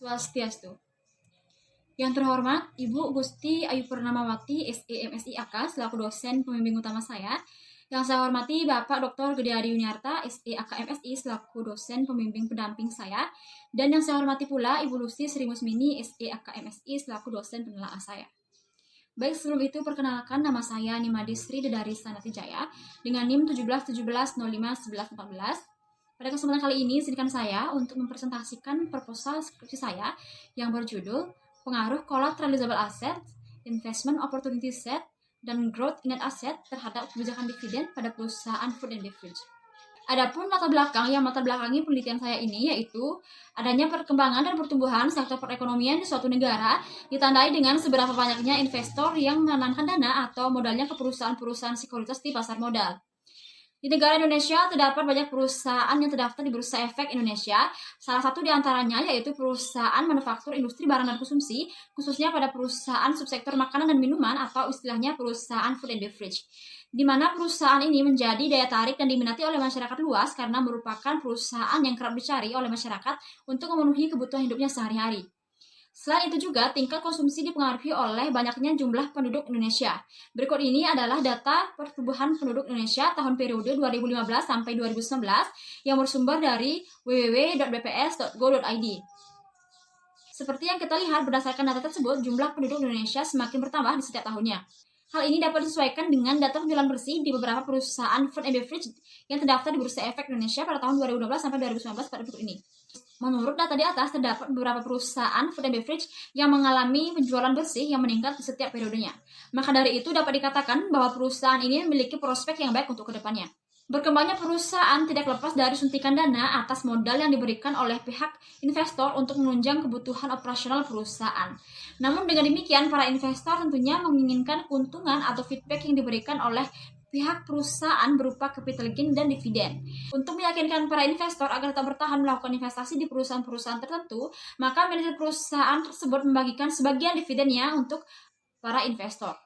Swastiastu. Yang terhormat, Ibu Gusti Ayu Purnamawati, SE MSI AK, selaku dosen pembimbing utama saya. Yang saya hormati Bapak Dr. Gede Adi Yuniarta, SE AK MSI, selaku dosen pembimbing pendamping saya. Dan yang saya hormati pula Ibu Lucy Sri Musmini, SE AK MSI, selaku dosen penelaah saya. Baik, sebelum itu perkenalkan, nama saya Nimadi Sri Dedari Sanatijaya dengan NIM 1717051114. Pada kesempatan kali ini, izinkan saya untuk mempresentasikan proposal skripsi saya yang berjudul Pengaruh Collateralizable Asset, Investment Opportunity Set, dan Growth in Net Asset terhadap kebijakan dividen pada perusahaan food and beverage. Adapun latar belakang yang melatar belakangi penelitian saya ini yaitu adanya perkembangan dan pertumbuhan sektor perekonomian di suatu negara ditandai dengan seberapa banyaknya investor yang menanamkan dana atau modalnya ke perusahaan-perusahaan sekuritas di pasar modal. Di negara Indonesia terdapat banyak perusahaan yang terdaftar di Bursa Efek Indonesia. Salah satu di antaranya yaitu perusahaan manufaktur industri barang dan konsumsi, khususnya pada perusahaan subsektor makanan dan minuman atau istilahnya perusahaan food and beverage. Di mana perusahaan ini menjadi daya tarik dan diminati oleh masyarakat luas karena merupakan perusahaan yang kerap dicari oleh masyarakat untuk memenuhi kebutuhan hidupnya sehari-hari. Selain itu juga, tingkat konsumsi dipengaruhi oleh banyaknya jumlah penduduk Indonesia. Berikut ini adalah data pertumbuhan penduduk Indonesia tahun periode 2015 sampai 2019 yang bersumber dari www.bps.go.id. Seperti yang kita lihat berdasarkan data tersebut, jumlah penduduk Indonesia semakin bertambah di setiap tahunnya. Hal ini dapat disesuaikan dengan data penjualan bersih di beberapa perusahaan food and beverage yang terdaftar di Bursa Efek Indonesia pada tahun 2012 sampai 2019 pada berikut ini. Menurut data di atas, terdapat beberapa perusahaan food and beverage yang mengalami penjualan bersih yang meningkat di setiap periodenya. Maka dari itu dapat dikatakan bahwa perusahaan ini memiliki prospek yang baik untuk kedepannya. Berkembangnya perusahaan tidak lepas dari suntikan dana atas modal yang diberikan oleh pihak investor untuk menunjang kebutuhan operasional perusahaan. Namun dengan demikian, para investor tentunya menginginkan keuntungan atau feedback yang diberikan oleh pihak perusahaan berupa capital gain dan dividen. Untuk meyakinkan para investor agar tetap bertahan melakukan investasi di perusahaan-perusahaan tertentu, maka manajer perusahaan tersebut membagikan sebagian dividennya untuk para investor.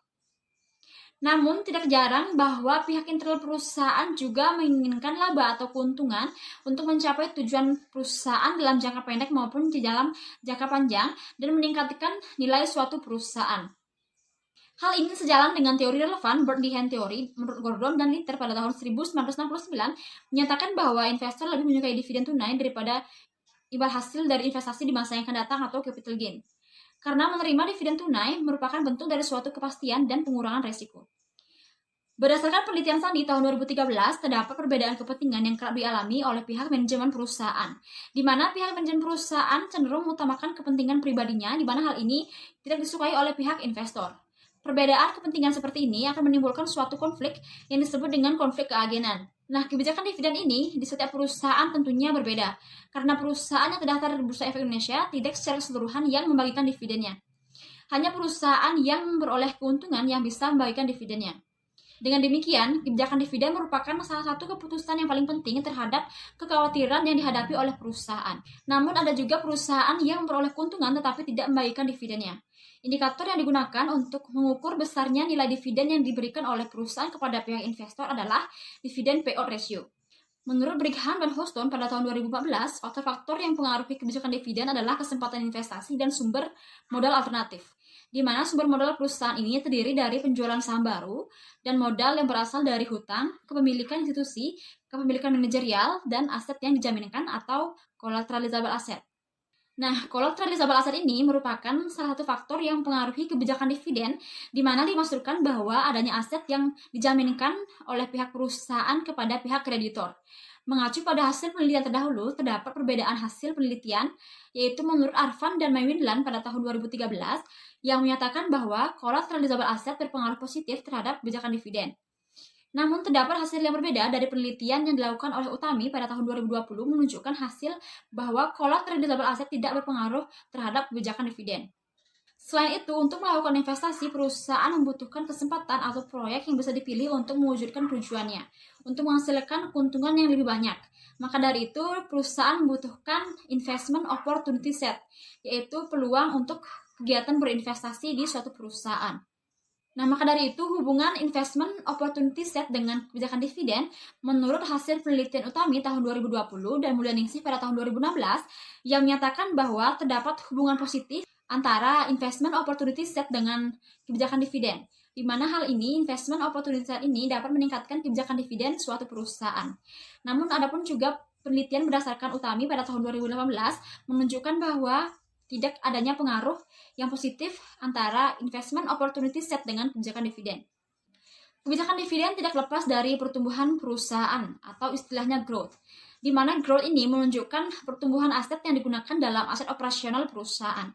Namun, tidak jarang bahwa pihak internal perusahaan juga menginginkan laba atau keuntungan untuk mencapai tujuan perusahaan dalam jangka pendek maupun di dalam jangka panjang dan meningkatkan nilai suatu perusahaan. Hal ini sejalan dengan teori relevan bird in hand theory menurut Gordon dan Litter pada tahun 1969 menyatakan bahwa investor lebih menyukai dividen tunai daripada imbal hasil dari investasi di masa yang akan datang atau capital gain. Karena menerima dividen tunai merupakan bentuk dari suatu kepastian dan pengurangan resiko. Berdasarkan penelitian Sandi tahun 2013, terdapat perbedaan kepentingan yang kerap dialami oleh pihak manajemen perusahaan, di mana pihak manajemen perusahaan cenderung mengutamakan kepentingan pribadinya, di mana hal ini tidak disukai oleh pihak investor. Perbedaan kepentingan seperti ini akan menimbulkan suatu konflik yang disebut dengan konflik keagenan. Nah, kebijakan dividen ini di setiap perusahaan tentunya berbeda, karena perusahaan yang terdaftar di Bursa Efek Indonesia tidak secara keseluruhan yang membagikan dividennya. Hanya perusahaan yang beroleh keuntungan yang bisa membagikan dividennya. Dengan demikian, kebijakan dividen merupakan salah satu keputusan yang paling penting terhadap kekhawatiran yang dihadapi oleh perusahaan. Namun ada juga perusahaan yang memperoleh keuntungan tetapi tidak membagikan dividennya. Indikator yang digunakan untuk mengukur besarnya nilai dividen yang diberikan oleh perusahaan kepada pihak investor adalah dividen payout ratio. Menurut Brigham dan Houston pada tahun 2014, faktor-faktor yang mempengaruhi kebijakan dividen adalah kesempatan investasi dan sumber modal alternatif, di mana sumber modal perusahaan ini terdiri dari penjualan saham baru dan modal yang berasal dari hutang, kepemilikan institusi, kepemilikan manajerial, dan aset yang dijaminkan atau collateralizable asset. Nah, collateralizable asset ini merupakan salah satu faktor yang mempengaruhi kebijakan dividen, di mana dimaksudkan bahwa adanya aset yang dijaminkan oleh pihak perusahaan kepada pihak kreditor. Mengacu pada hasil penelitian terdahulu, terdapat perbedaan hasil penelitian, yaitu menurut Arfan dan Maywinland pada tahun 2013, yang menyatakan bahwa collateralizable asset berpengaruh positif terhadap kebijakan dividen. Namun, terdapat hasil yang berbeda dari penelitian yang dilakukan oleh Utami pada tahun 2020 menunjukkan hasil bahwa collateralizable asset tidak berpengaruh terhadap kebijakan dividen. Selain itu, untuk melakukan investasi, perusahaan membutuhkan kesempatan atau proyek yang bisa dipilih untuk mewujudkan tujuannya, untuk menghasilkan keuntungan yang lebih banyak. Maka dari itu, perusahaan membutuhkan investment opportunity set, yaitu peluang untuk kegiatan berinvestasi di suatu perusahaan. Nah, maka dari itu hubungan investment opportunity set dengan kebijakan dividen menurut hasil penelitian Utami tahun 2020 dan Mulyaningsih pada tahun 2016 yang menyatakan bahwa terdapat hubungan positif antara investment opportunity set dengan kebijakan dividen, di mana hal ini investment opportunity set ini dapat meningkatkan kebijakan dividen suatu perusahaan. Namun adapun juga penelitian berdasarkan Utami pada tahun 2018 menunjukkan bahwa tidak adanya pengaruh yang positif antara investment opportunity set dengan kebijakan dividen. Kebijakan dividen tidak lepas dari pertumbuhan perusahaan atau istilahnya growth, di mana growth ini menunjukkan pertumbuhan aset yang digunakan dalam aset operasional perusahaan.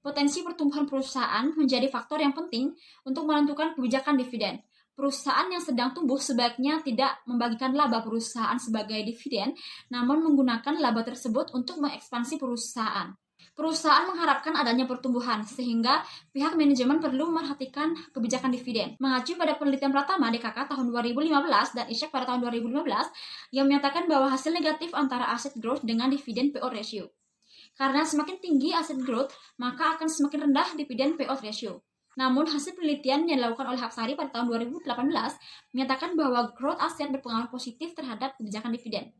Potensi pertumbuhan perusahaan menjadi faktor yang penting untuk menentukan kebijakan dividen. Perusahaan yang sedang tumbuh sebaiknya tidak membagikan laba perusahaan sebagai dividen, namun menggunakan laba tersebut untuk mengekspansi perusahaan. Perusahaan mengharapkan adanya pertumbuhan, sehingga pihak manajemen perlu memperhatikan kebijakan dividen. Mengacu pada penelitian Pratama DKK tahun 2015 dan Ishak pada tahun 2015 yang menyatakan bahwa hasil negatif antara asset growth dengan dividen payout ratio. Karena semakin tinggi aset growth, maka akan semakin rendah dividen payout ratio. Namun, hasil penelitian yang dilakukan oleh Hapsari pada tahun 2018 menyatakan bahwa growth aset berpengaruh positif terhadap kebijakan dividen.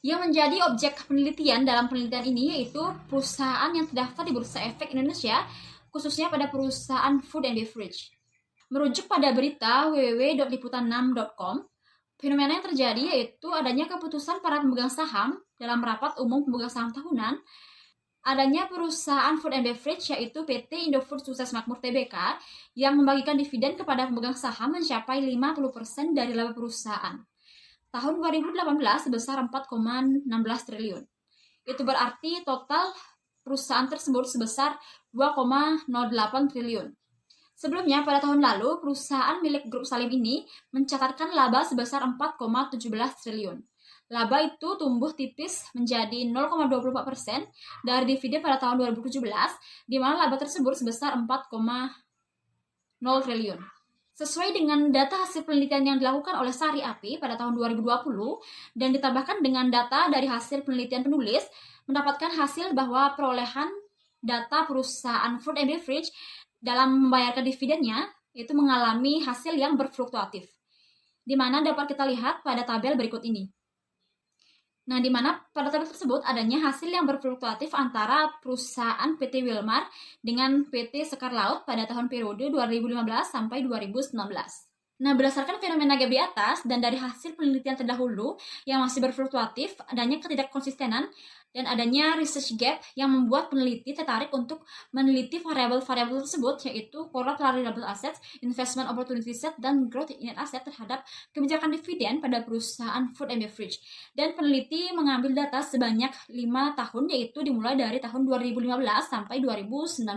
Yang menjadi objek penelitian dalam penelitian ini yaitu perusahaan yang terdaftar di Bursa Efek Indonesia, khususnya pada perusahaan food and beverage. Merujuk pada berita www.liputan6.com, fenomena yang terjadi yaitu adanya keputusan para pemegang saham dalam rapat umum pemegang saham tahunan, adanya perusahaan food and beverage yaitu PT Indofood Sukses Makmur Tbk yang membagikan dividen kepada pemegang saham mencapai 50% dari laba perusahaan. Tahun 2018 sebesar 4,16 triliun. Itu berarti total perusahaan tersebut sebesar 2,08 triliun. Sebelumnya, pada tahun lalu, perusahaan milik Grup Salim ini mencatatkan laba sebesar 4,17 triliun. Laba itu tumbuh tipis menjadi 0,24% dari dividen pada tahun 2017, di mana laba tersebut sebesar 4,0 triliun. Sesuai dengan data hasil penelitian yang dilakukan oleh Sari Api pada tahun 2020 dan ditambahkan dengan data dari hasil penelitian penulis, mendapatkan hasil bahwa perolehan data perusahaan food and beverage dalam membayarkan dividennya itu mengalami hasil yang berfluktuatif, di mana dapat kita lihat pada tabel berikut ini. Nah, di mana pada tabel tersebut adanya hasil yang berfluktuatif antara perusahaan PT Wilmar dengan PT Sekar Laut pada tahun periode 2015 sampai 2019. Nah, berdasarkan fenomena gap di atas dan dari hasil penelitian terdahulu yang masih berfluktuatif, adanya ketidakkonsistenan dan adanya research gap yang membuat peneliti tertarik untuk meneliti variabel-variabel tersebut, yaitu correlated variable assets, investment opportunity set, dan growth in net asset terhadap kebijakan dividen pada perusahaan food and beverage. Dan peneliti mengambil data sebanyak 5 tahun, yaitu dimulai dari tahun 2015 sampai 2019.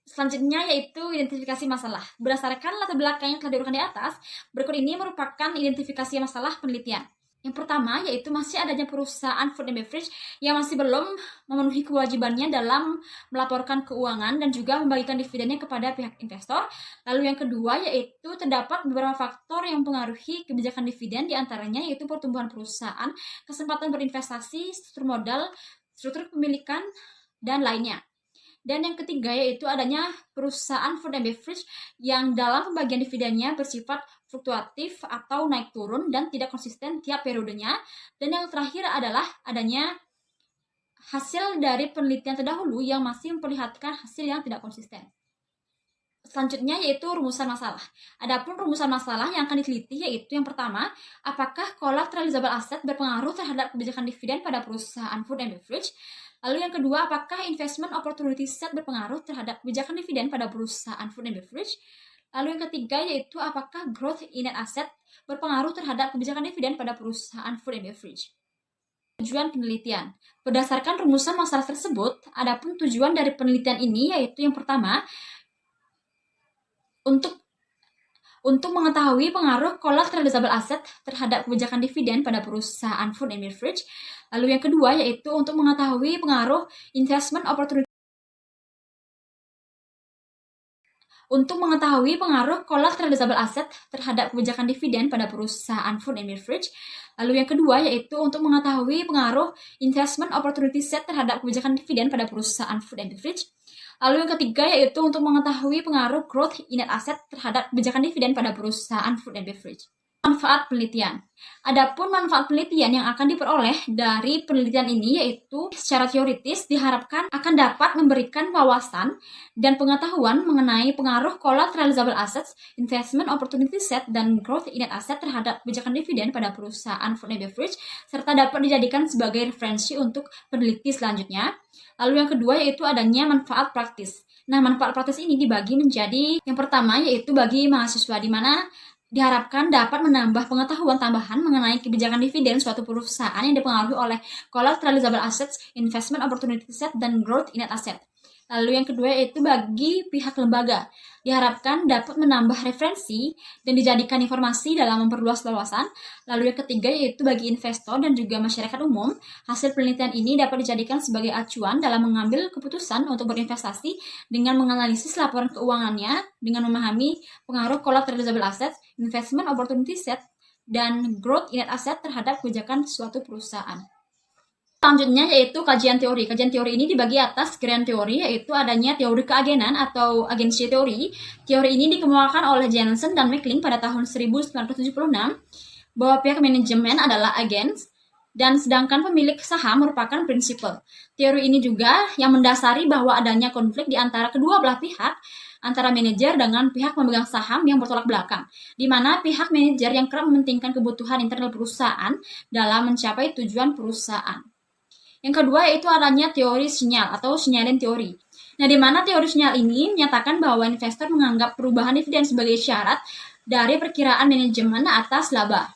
Selanjutnya yaitu identifikasi masalah. Berdasarkan latar belakang yang telah diurutkan di atas, berikut ini merupakan identifikasi masalah penelitian. Yang pertama yaitu masih adanya perusahaan food and beverage yang masih belum memenuhi kewajibannya dalam melaporkan keuangan dan juga membagikan dividennya kepada pihak investor. Lalu yang kedua yaitu terdapat beberapa faktor yang mempengaruhi kebijakan dividen, diantaranya yaitu pertumbuhan perusahaan, kesempatan berinvestasi, struktur modal, struktur kepemilikan, dan lainnya. Dan yang ketiga yaitu adanya perusahaan food and beverage yang dalam pembagian dividennya bersifat fluktuatif atau naik turun dan tidak konsisten tiap periodenya. Dan yang terakhir adalah adanya hasil dari penelitian terdahulu yang masih memperlihatkan hasil yang tidak konsisten. Selanjutnya yaitu rumusan masalah. Adapun rumusan masalah yang akan diteliti yaitu yang pertama, apakah collateralizable asset berpengaruh terhadap kebijakan dividen pada perusahaan food and beverage? Lalu yang kedua, apakah investment opportunity set berpengaruh terhadap kebijakan dividen pada perusahaan food and beverage? Lalu yang ketiga yaitu apakah growth in net asset berpengaruh terhadap kebijakan dividen pada perusahaan food and beverage? Tujuan penelitian. Berdasarkan rumusan masalah tersebut, adapun tujuan dari penelitian ini yaitu yang pertama, untuk mengetahui pengaruh collateralizable asset terhadap kebijakan dividen pada perusahaan food and beverage. Lalu yang kedua yaitu untuk mengetahui pengaruh investment opportunity Untuk mengetahui pengaruh collateralizable asset terhadap kebijakan dividen pada perusahaan food and beverage. Lalu yang kedua yaitu untuk mengetahui pengaruh investment opportunity set terhadap kebijakan dividen pada perusahaan food and beverage. Lalu yang ketiga yaitu untuk mengetahui pengaruh growth in net asset terhadap kebijakan dividen pada perusahaan food and beverage. Manfaat penelitian. Adapun manfaat penelitian yang akan diperoleh dari penelitian ini yaitu secara teoritis diharapkan akan dapat memberikan wawasan dan pengetahuan mengenai pengaruh collateralizable assets, investment opportunity set, dan growth in net asset terhadap kebijakan dividen pada perusahaan food and beverage, serta dapat dijadikan sebagai referensi untuk peneliti selanjutnya. Lalu yang kedua yaitu adanya manfaat praktis. Nah, manfaat praktis ini dibagi menjadi yang pertama yaitu bagi mahasiswa, di mana diharapkan dapat menambah pengetahuan tambahan mengenai kebijakan dividen suatu perusahaan yang dipengaruhi oleh collateralizable assets, investment opportunity set, dan growth in net asset. Lalu yang kedua yaitu bagi pihak lembaga. Diharapkan dapat menambah referensi dan dijadikan informasi dalam memperluas wawasan. Lalu yang ketiga yaitu bagi investor dan juga masyarakat umum. Hasil penelitian ini dapat dijadikan sebagai acuan dalam mengambil keputusan untuk berinvestasi dengan menganalisis laporan keuangannya, dengan memahami pengaruh collateralizable assets, investment opportunity set, dan growth in net asset terhadap kebijakan suatu perusahaan. Selanjutnya yaitu kajian teori. Kajian teori ini dibagi atas grand teori, yaitu adanya teori keagenan atau agency teori. Teori ini dikemukakan oleh Jensen dan Mackling pada tahun 1976 bahwa pihak manajemen adalah agens dan sedangkan pemilik saham merupakan prinsipal. Teori ini juga yang mendasari bahwa adanya konflik di antara kedua belah pihak, antara manajer dengan pihak pemegang saham yang bertolak belakang, di mana pihak manajer yang kerap mementingkan kebutuhan internal perusahaan dalam mencapai tujuan perusahaan. Yang kedua yaitu adanya teori sinyal atau sinyalin teori. Nah, di mana teori sinyal ini menyatakan bahwa investor menganggap perubahan dividen sebagai syarat dari perkiraan manajemen atas laba.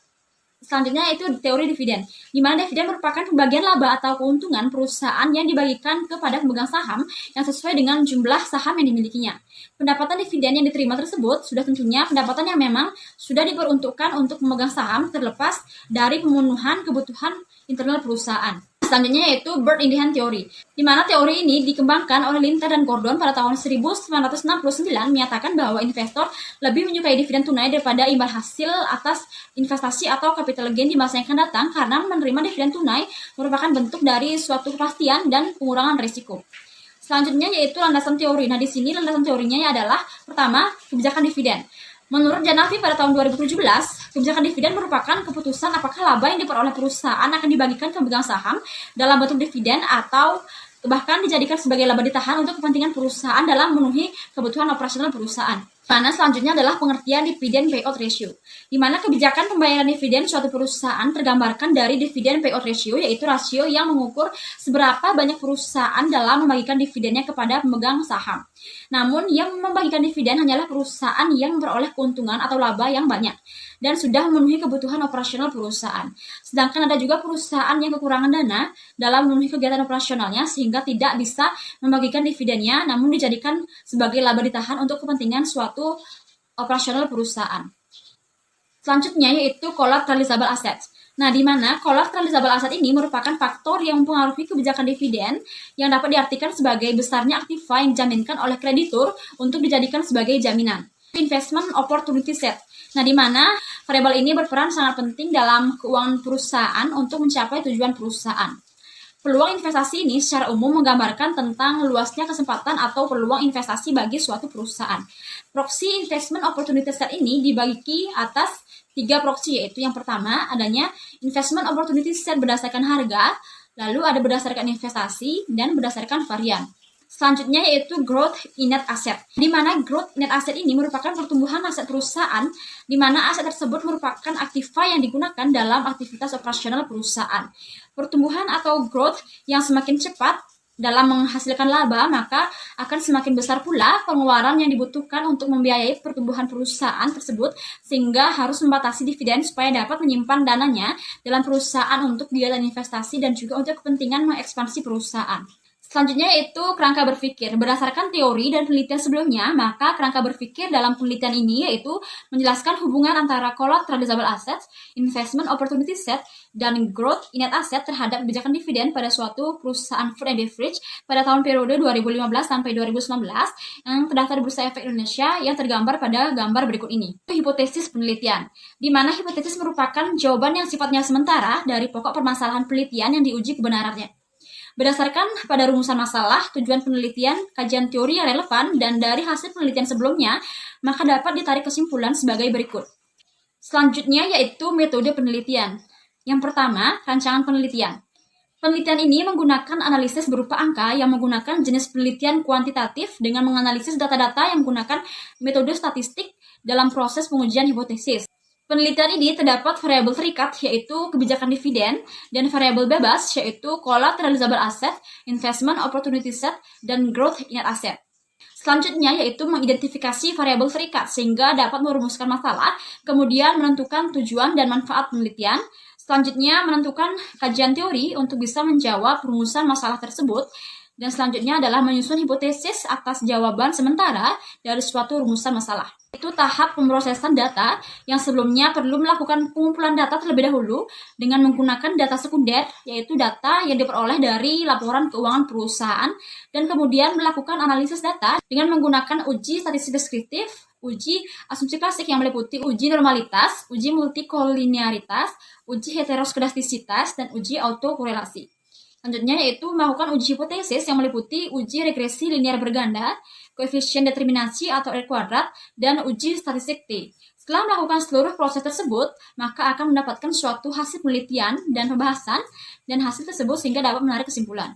Selanjutnya yaitu teori dividen, di mana dividen merupakan pembagian laba atau keuntungan perusahaan yang dibagikan kepada pemegang saham yang sesuai dengan jumlah saham yang dimilikinya. Pendapatan dividen yang diterima tersebut sudah tentunya pendapatan yang memang sudah diperuntukkan untuk pemegang saham terlepas dari pemenuhan kebutuhan internal perusahaan. Selanjutnya yaitu bird in the hand theory, di mana teori ini dikembangkan oleh Linter dan Gordon pada tahun 1969 menyatakan bahwa investor lebih menyukai dividen tunai daripada imbal hasil atas investasi atau capital gain di masa yang akan datang karena menerima dividen tunai merupakan bentuk dari suatu kepastian dan pengurangan risiko. Selanjutnya yaitu landasan teori. Nah, di sini landasan teorinya adalah pertama, kebijakan dividen. Menurut Janavi pada tahun 2017, kebijakan dividen merupakan keputusan apakah laba yang diperoleh perusahaan akan dibagikan ke pemegang saham dalam bentuk dividen atau bahkan dijadikan sebagai laba ditahan untuk kepentingan perusahaan dalam memenuhi kebutuhan operasional perusahaan. Mana selanjutnya adalah pengertian dividen payout ratio, di mana kebijakan pembayaran dividen suatu perusahaan tergambarkan dari dividen payout ratio, yaitu rasio yang mengukur seberapa banyak perusahaan dalam membagikan dividennya kepada pemegang saham. Namun, yang membagikan dividen hanyalah perusahaan yang beroleh keuntungan atau laba yang banyak dan sudah memenuhi kebutuhan operasional perusahaan. Sedangkan ada juga perusahaan yang kekurangan dana dalam memenuhi kegiatan operasionalnya sehingga tidak bisa membagikan dividennya, namun dijadikan sebagai laba ditahan untuk kepentingan suatu operasional perusahaan. Selanjutnya yaitu collateralizable assets. Nah, di mana collateralizable asset ini merupakan faktor yang mempengaruhi kebijakan dividen yang dapat diartikan sebagai besarnya aktiva yang dijaminkan oleh kreditur untuk dijadikan sebagai jaminan. Investment opportunity set. Nah, di mana variabel ini berperan sangat penting dalam keuangan perusahaan untuk mencapai tujuan perusahaan. Peluang investasi ini secara umum menggambarkan tentang luasnya kesempatan atau peluang investasi bagi suatu perusahaan. Proxy investment opportunity set ini dibagi atas 3 proxy, yaitu yang pertama adanya investment opportunity set berdasarkan harga, lalu ada berdasarkan investasi, dan berdasarkan varian. Selanjutnya yaitu growth in net asset, di mana growth in net asset ini merupakan pertumbuhan aset perusahaan, di mana aset tersebut merupakan aktiva yang digunakan dalam aktivitas operasional perusahaan. Pertumbuhan atau growth yang semakin cepat dalam menghasilkan laba, maka akan semakin besar pula pengeluaran yang dibutuhkan untuk membiayai pertumbuhan perusahaan tersebut, sehingga harus membatasi dividen supaya dapat menyimpan dananya dalam perusahaan untuk kegiatan investasi dan juga untuk kepentingan mengekspansi perusahaan. Selanjutnya yaitu kerangka berpikir. Berdasarkan teori dan penelitian sebelumnya, maka kerangka berpikir dalam penelitian ini yaitu menjelaskan hubungan antara collateralizable assets, investment opportunity set, dan growth in net asset terhadap kebijakan dividen pada suatu perusahaan food and beverage pada tahun periode 2015 sampai 2019 yang terdaftar di Bursa Efek Indonesia yang tergambar pada gambar berikut ini. Hipotesis penelitian, di mana hipotesis merupakan jawaban yang sifatnya sementara dari pokok permasalahan penelitian yang diuji kebenarannya. Berdasarkan pada rumusan masalah, tujuan penelitian, kajian teori yang relevan, dan dari hasil penelitian sebelumnya, maka dapat ditarik kesimpulan sebagai berikut. Selanjutnya yaitu metode penelitian. Yang pertama, rancangan penelitian. Penelitian ini menggunakan analisis berupa angka yang menggunakan jenis penelitian kuantitatif dengan menganalisis data-data yang menggunakan metode statistik dalam proses pengujian hipotesis. Penelitian ini terdapat variabel terikat yaitu kebijakan dividen dan variabel bebas yaitu collateralizable asset, investment opportunity set, dan growth in net asset. Selanjutnya yaitu mengidentifikasi variabel terikat sehingga dapat merumuskan masalah, kemudian menentukan tujuan dan manfaat penelitian. Selanjutnya menentukan kajian teori untuk bisa menjawab rumusan masalah tersebut. Dan selanjutnya adalah menyusun hipotesis atas jawaban sementara dari suatu rumusan masalah. Itu tahap pemrosesan data yang sebelumnya perlu melakukan pengumpulan data terlebih dahulu dengan menggunakan data sekunder, yaitu data yang diperoleh dari laporan keuangan perusahaan, dan kemudian melakukan analisis data dengan menggunakan uji statistik deskriptif, uji asumsi klasik yang meliputi uji normalitas, uji multikolinearitas, uji heteroskedastisitas, dan uji autokorelasi. Selanjutnya yaitu melakukan uji hipotesis yang meliputi uji regresi linear berganda, koefisien determinasi atau R kuadrat, dan uji statistik T. Setelah melakukan seluruh proses tersebut, maka akan mendapatkan suatu hasil penelitian dan pembahasan, dan hasil tersebut sehingga dapat menarik kesimpulan.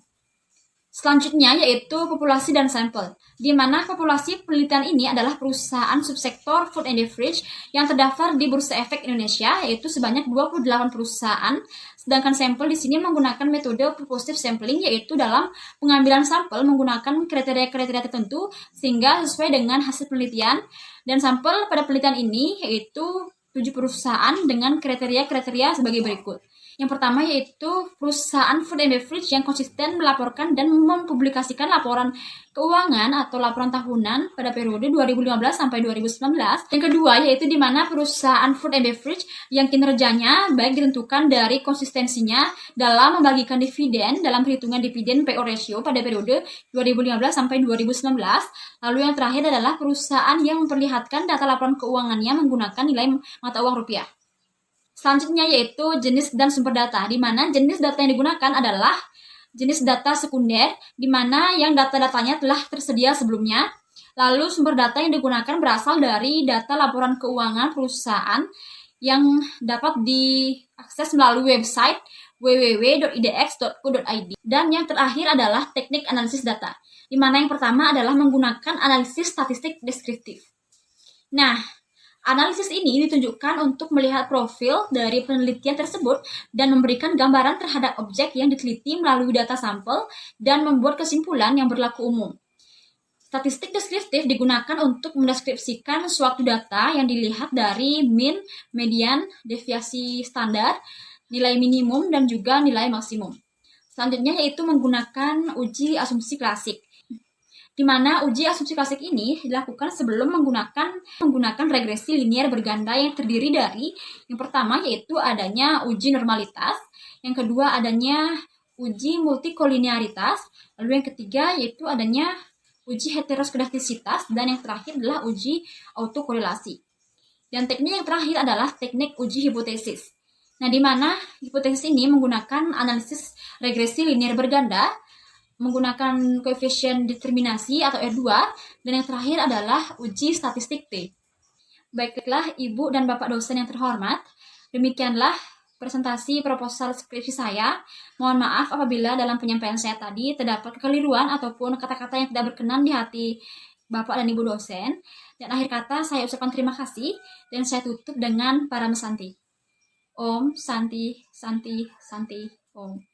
Selanjutnya yaitu populasi dan sampel, di mana populasi penelitian ini adalah perusahaan subsektor food and beverage yang terdaftar di Bursa Efek Indonesia, yaitu sebanyak 28 perusahaan. Sedangkan sampel di sini menggunakan metode purposive sampling, yaitu dalam pengambilan sampel menggunakan kriteria-kriteria tertentu sehingga sesuai dengan hasil penelitian. Dan sampel pada penelitian ini yaitu 7 perusahaan dengan kriteria-kriteria sebagai berikut. Yang pertama yaitu perusahaan food and beverage yang konsisten melaporkan dan mempublikasikan laporan keuangan atau laporan tahunan pada periode 2015 sampai 2019. Yang kedua yaitu di mana perusahaan food and beverage yang kinerjanya baik ditentukan dari konsistensinya dalam membagikan dividen dalam perhitungan dividen PO ratio pada periode 2015 sampai 2019. Lalu yang terakhir adalah perusahaan yang memperlihatkan data laporan keuangannya menggunakan nilai mata uang rupiah. Selanjutnya yaitu jenis dan sumber data, di mana jenis data yang digunakan adalah jenis data sekunder, di mana yang data-datanya telah tersedia sebelumnya. Lalu sumber data yang digunakan berasal dari data laporan keuangan perusahaan yang dapat diakses melalui website www.idx.co.id. Dan yang terakhir adalah teknik analisis data, di mana yang pertama adalah menggunakan analisis statistik deskriptif. Nah, analisis ini ditunjukkan untuk melihat profil dari penelitian tersebut dan memberikan gambaran terhadap objek yang diteliti melalui data sampel dan membuat kesimpulan yang berlaku umum. Statistik deskriptif digunakan untuk mendeskripsikan suatu data yang dilihat dari mean, median, deviasi standar, nilai minimum, dan juga nilai maksimum. Selanjutnya yaitu menggunakan uji asumsi klasik, di mana uji asumsi klasik ini dilakukan sebelum menggunakan regresi linear berganda yang terdiri dari yang pertama yaitu adanya uji normalitas, yang kedua adanya uji multikolinearitas, lalu yang ketiga yaitu adanya uji heteroskedastisitas, dan yang terakhir adalah uji autokorelasi. Dan teknik yang terakhir adalah teknik uji hipotesis. Nah, di mana hipotesis ini menggunakan analisis regresi linear berganda, menggunakan koefisien determinasi atau R2, dan yang terakhir adalah uji statistik T. Baiklah Ibu dan Bapak dosen yang terhormat, demikianlah presentasi proposal skripsi saya. Mohon maaf apabila dalam penyampaian saya tadi terdapat kekeliruan ataupun kata-kata yang tidak berkenan di hati Bapak dan Ibu dosen. Dan akhir kata saya ucapkan terima kasih dan saya tutup dengan Param Santi. Om Santi Santi Santi Om.